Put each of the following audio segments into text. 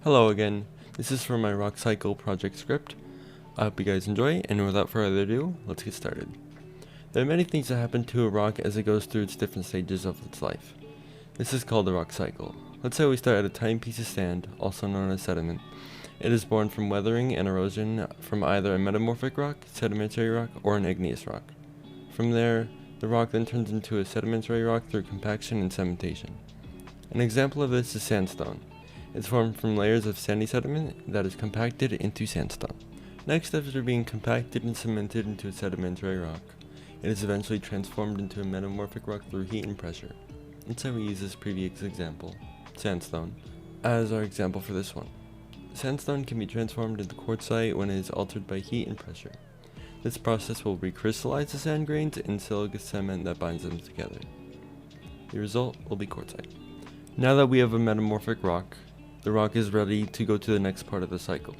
Hello again, this is from my rock cycle project script. I hope you guys enjoy, and without further ado, let's get started. There are many things that happen to a rock as it goes through its different stages of its life. This is called the rock cycle. Let's say we start at a tiny piece of sand, also known as sediment. It is born from weathering and erosion from either a metamorphic rock, sedimentary rock, or an igneous rock. From there, the rock then turns into a sedimentary rock through compaction and cementation. An example of this is sandstone. It's formed from layers of sandy sediment that is compacted into sandstone. Next, after being compacted and cemented into a sedimentary rock, it is eventually transformed into a metamorphic rock through heat and pressure. And so we use this previous example, sandstone, as our example for this one. Sandstone can be transformed into quartzite when it is altered by heat and pressure. This process will recrystallize the sand grains in silica cement that binds them together. The result will be quartzite. Now that we have a metamorphic rock, the rock is ready to go to the next part of the cycle.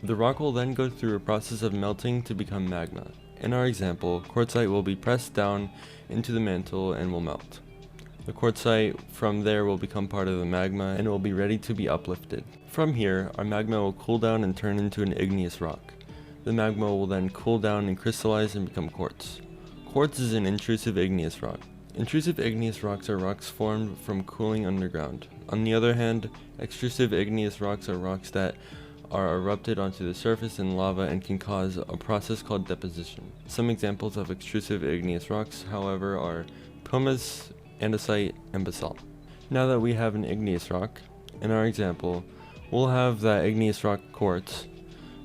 The rock will then go through a process of melting to become magma. In our example, quartzite will be pressed down into the mantle and will melt. The quartzite from there will become part of the magma and will be ready to be uplifted. From here, our magma will cool down and turn into an igneous rock. The magma will then cool down and crystallize and become quartz. Quartz is an intrusive igneous rock. Intrusive igneous rocks are rocks formed from cooling underground. On the other hand, extrusive igneous rocks are rocks that are erupted onto the surface in lava and can cause a process called deposition. Some examples of extrusive igneous rocks, however, are pumice, andesite, and basalt. Now that we have an igneous rock, in our example, we'll have that igneous rock quartz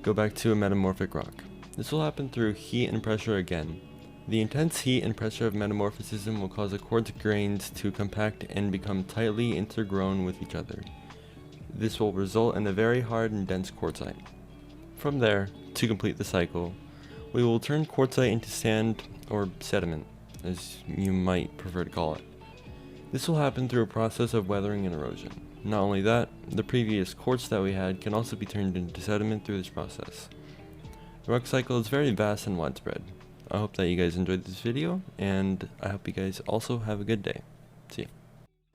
go back to a metamorphic rock. This will happen through heat and pressure again. The intense heat and pressure of metamorphism will cause the quartz grains to compact and become tightly intergrown with each other. This will result in a very hard and dense quartzite. From there, to complete the cycle, we will turn quartzite into sand or sediment, as you might prefer to call it. This will happen through a process of weathering and erosion. Not only that, the previous quartz that we had can also be turned into sediment through this process. The rock cycle is very vast and widespread. I hope that you guys enjoyed this video, and I hope you guys also have a good day. See ya.